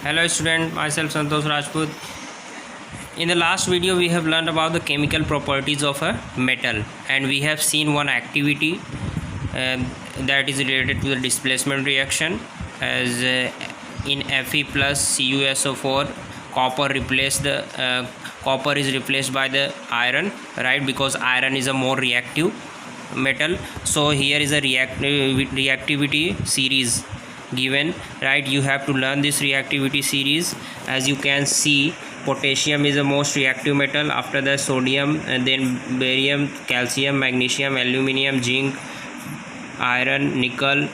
Hello student, myself Santosh Rajput. In the last video we have learned about the chemical properties of a metal, and we have seen one activity that is related to the displacement reaction, as in Fe plus CuSO4 copper is replaced by the iron, right? Because iron is a more reactive metal. So here is a reactivity series given, right? You have to learn this reactivity series. As you can see, potassium is the most reactive metal, after the sodium, and then barium, calcium, magnesium, aluminium, zinc, iron, nickel,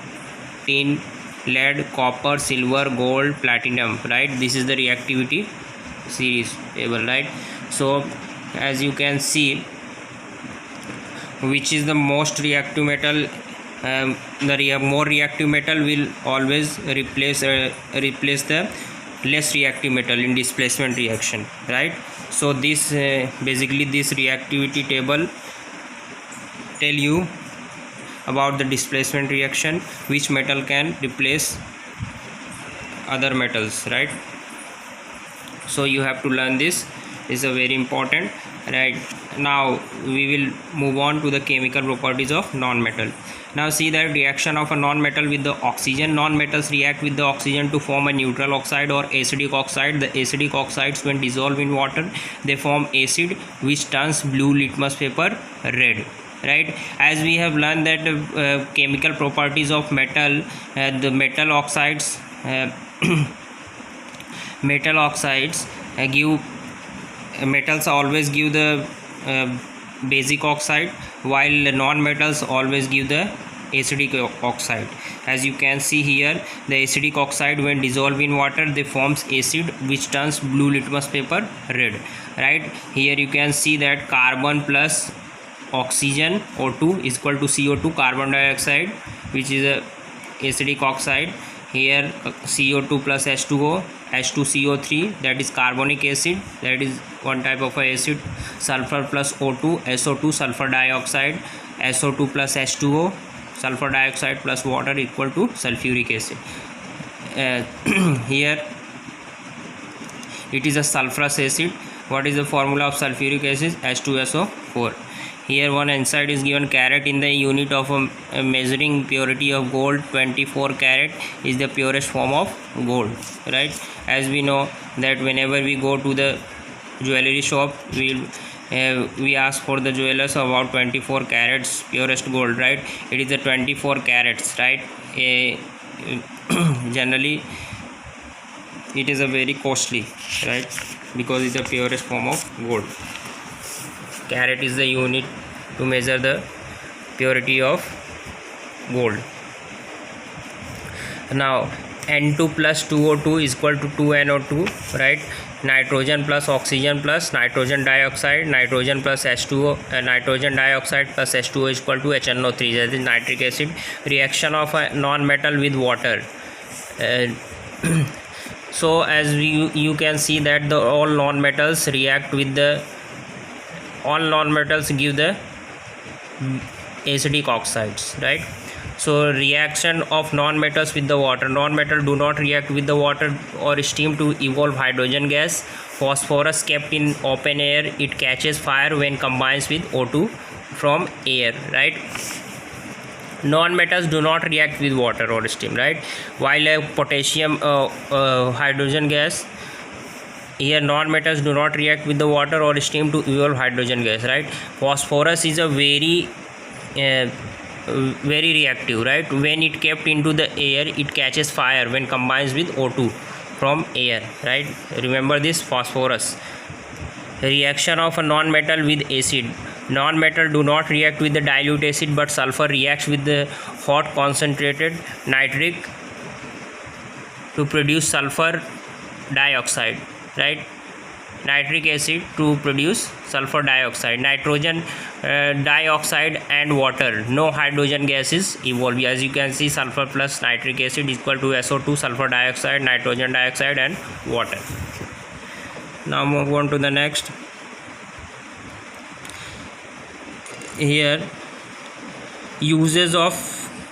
tin, lead, copper, silver, gold, platinum, right? This is the reactivity series table, right? So as you can see, which is the most reactive metal, more reactive metal will always replace the less reactive metal in displacement reaction, right? So this basically this reactivity table tell you about the displacement reaction, which metal can replace other metals, right? So you have to learn this is a very important, right? Now we will move on to the chemical properties of non-metal. Now see that reaction of a non-metal with the oxygen. Non-metals react with the oxygen to form a neutral oxide or acidic oxide. The acidic oxides, when dissolved in water, they form acid, which turns blue litmus paper red, right? As we have learned that chemical properties of metal, the metal oxides give metals always give the basic oxide, while non-metals always give the acidic oxide. As you can see here, the acidic oxide, when dissolved in water, they forms acid, which turns blue litmus paper red, right? Here you can see that carbon plus oxygen, O2, is equal to CO2, carbon dioxide, which is a acidic oxide. Here CO2 plus H2O, H2CO3, that is carbonic acid, that is one type of acid. Sulfur plus O2, SO2, sulfur dioxide. SO2 plus H2O, sulfur dioxide, plus water, equal to sulfuric acid. Here it is a sulfurous acid. What is the formula of sulfuric acid? H2SO4. Here one inside is given carat in the unit of a measuring purity of gold. 24 carat is the purest form of gold, right? As we know that whenever we go to the jewelry shop, we ask for the jewelers about 24 carats purest gold, right? It is the 24 carats, right? Generally it is a very costly, right? Because it's the purest form of gold. Carat is the unit to measure the purity of gold. Now N2 plus 2O2 is equal to 2NO2, right? Nitrogen plus oxygen plus nitrogen dioxide, nitrogen plus H2O, nitrogen dioxide plus H2O is equal to HNO3, that is nitric acid. Reaction of a non-metal with water. So as you can see that all non-metals react with the all non-metals give the acidic oxides, right? So reaction of non-metals with the water. Non-metal do not react with the water or steam to evolve hydrogen gas. Phosphorus kept in open air, it catches fire when combines with O2 from air, right? Non-metals do not react with water or steam, right? While a potassium hydrogen gas, here non-metals do not react with the water or steam to evolve hydrogen gas, right? Phosphorus is a very reactive, right? When it kept into the air, it catches fire when combines with O2 from air, right? Remember this phosphorus. Reaction of a non-metal with acid. Non-metal do not react with the dilute acid, but sulfur reacts with the hot concentrated nitric to produce sulfur dioxide, right? Nitric acid to produce sulfur dioxide. Nitrogen dioxide and water, no hydrogen gases evolve. As you can see, sulfur plus nitric acid is equal to SO2, sulfur dioxide, nitrogen dioxide and water. Now move on to the next. Here uses of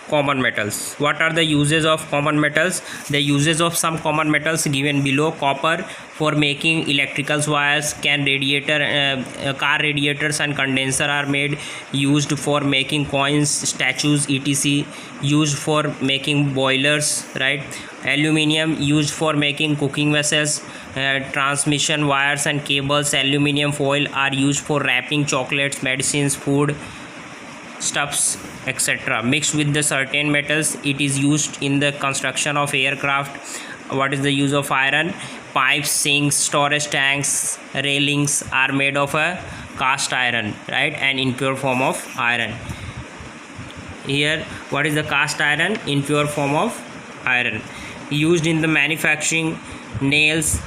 common metals. What are the uses of common metals? The uses of some common metals given below. Copper for making electrical wires, car radiators and condenser are made, used for making coins, statues, etc., used for making boilers, right? Aluminium used for making cooking vessels, transmission wires and cables. Aluminium foil are used for wrapping chocolates, medicines, food stuffs, etc. Mixed with the certain metals, it is used in the construction of aircraft. What is the use of iron? Pipes, sinks, storage tanks, railings are made of a cast iron, right? An impure form of iron. Here, what is the cast iron? Impure form of iron. Used in the manufacturing, nails,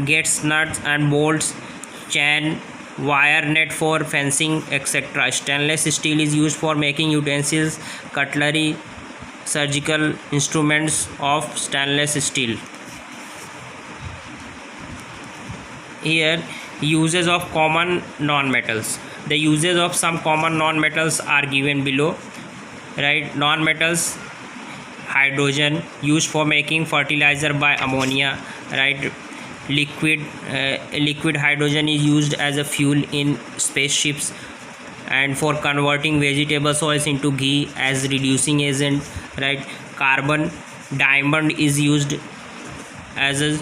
gates, nuts and bolts, chain, wire net for fencing, etc. Stainless steel is used for making utensils, cutlery, surgical instruments of stainless steel. Here, uses of common non-metals. The uses of some common non-metals are given below, right? Non-metals: hydrogen, used for making fertilizer by ammonia, right? Liquid hydrogen is used as a fuel in spaceships and for converting vegetable oils into ghee as reducing agent, right? Carbon, diamond is used as a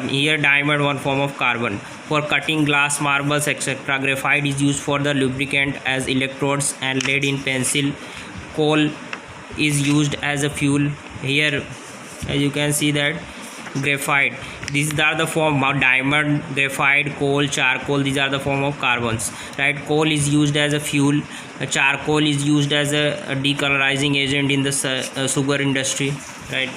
here diamond, one form of carbon, for cutting glass, marbles, etc. Graphite is used for the lubricant as electrodes and lead in pencil. Coal is used as a fuel. Here, as you can see that graphite, these are the form of diamond, graphite, coal, charcoal. These are the form of carbons, right? Coal is used as a fuel. Charcoal is used as a decolorizing agent in the sugar industry, right?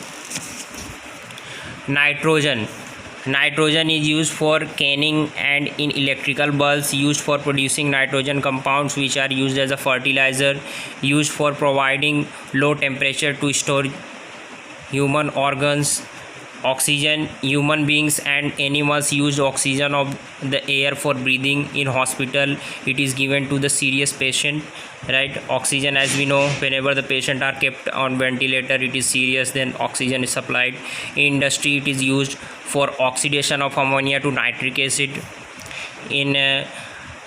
Nitrogen is used for canning and in electrical bulbs, used for producing nitrogen compounds which are used as a fertilizer, used for providing low temperature to store human organs. Oxygen, human beings and animals use oxygen of the air for breathing. In hospital, it is given to the serious patient, right? Oxygen, as we know, whenever the patient are kept on ventilator, it is serious, then oxygen is supplied. In industry, it is used for oxidation of ammonia to nitric acid. In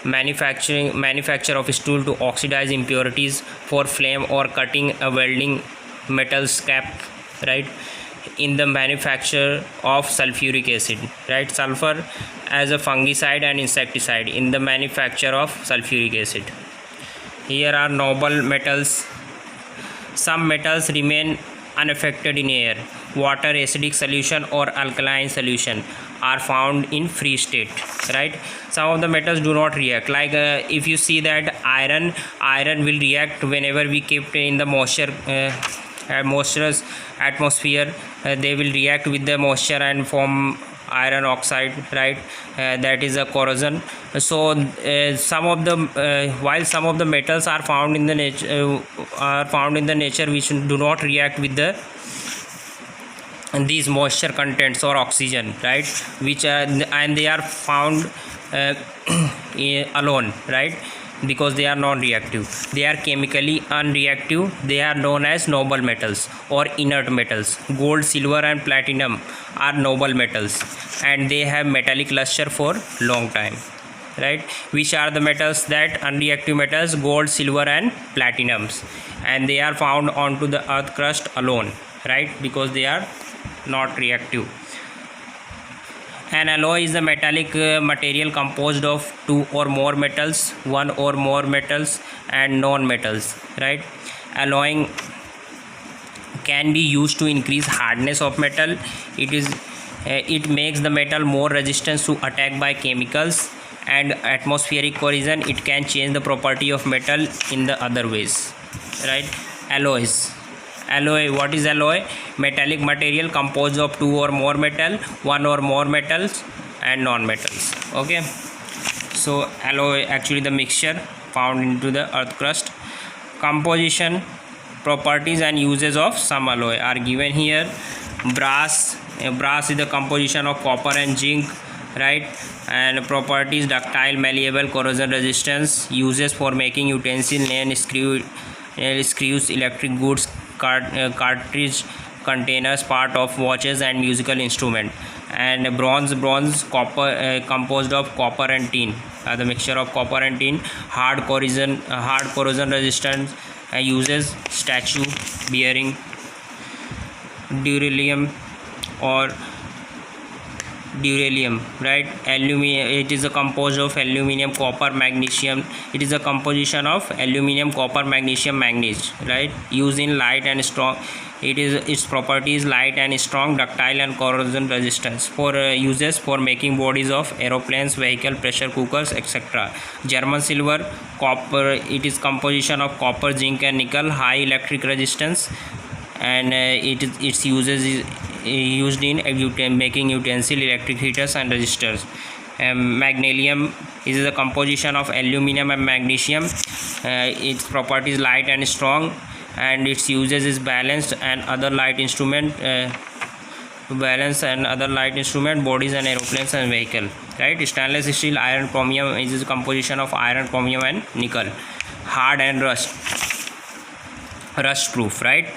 manufacture of steel to oxidize impurities, for flame or cutting a welding metal scrap, right? In the manufacture of sulfuric acid, right? Sulfur as a fungicide and insecticide in the manufacture of sulfuric acid. Here are noble metals. Some metals remain unaffected in air. Water, acidic solution or alkaline solution are found in free state, right? Some of the metals do not react, like if you see that iron will react whenever we keep in the moisturous atmosphere. They will react with the moisture and form iron oxide, right? That is a corrosion. So some of the while some of the metals are found in the nature which do not react with the these moisture contents or oxygen, right? Which and they are found alone, right? Because they are non-reactive, they are chemically unreactive. They are known as noble metals or inert metals. Gold, silver and platinum are noble metals and they have metallic luster for long time, right? Which are the metals? That unreactive metals: gold, silver and platinums, and they are found onto the earth crust alone, right? Because they are not reactive. An alloy is a metallic material composed of two or more metals, one or more metals and non-metals, right? Alloying can be used to increase hardness of metal. It makes the metal more resistant to attack by chemicals and atmospheric corrosion. It can change the property of metal in the other ways, right? Alloys. Alloy, what is alloy? Metallic material composed of two or more metal, one or more metals and non-metals. Okay, so alloy actually the mixture found into the earth crust. Composition, properties and uses of some alloy are given here. Brass is the composition of copper and zinc, right? And properties: ductile, malleable, corrosion resistance. Uses for making utensil, nail, screw, screws, electric goods, cartridge containers, part of watches and musical instrument. And bronze copper, composed of copper and tin, the mixture of copper and tin. Hard corrosion resistance, uses statue bearing. Duralium, right? Aluminum, it is a composed of aluminum, copper, magnesium. It is a composition of aluminum, copper, magnesium, manganese, right? Used in light and strong. Its properties light and strong, ductile and corrosion resistance. For uses for making bodies of aeroplanes, vehicle, pressure cookers, etc. German silver, copper. It is composition of copper, zinc and nickel. High electric resistance, and its uses is used in making utensil, electric heaters and resistors. Magnesium is the composition of aluminum and magnesium. Its properties light and strong, and its uses is balanced and other light instrument, bodies and aeroplanes and vehicle, right? Stainless steel, iron, chromium is the composition of iron, chromium and nickel. Hard and rust proof, right?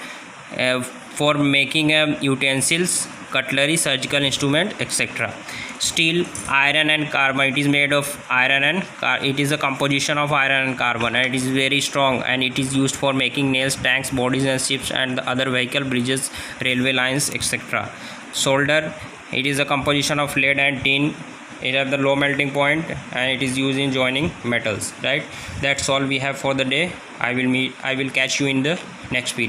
For making utensils, cutlery, surgical instrument, etc. Steel, iron and carbon. It is made of iron and it is a composition of iron and carbon, and it is very strong, and it is used for making nails, tanks, bodies and ships and other vehicle, bridges, railway lines, etc. Solder, it is a composition of lead and tin. It has the low melting point, and it is used in joining metals, right? That's all we have for the day. I will catch you in the next video.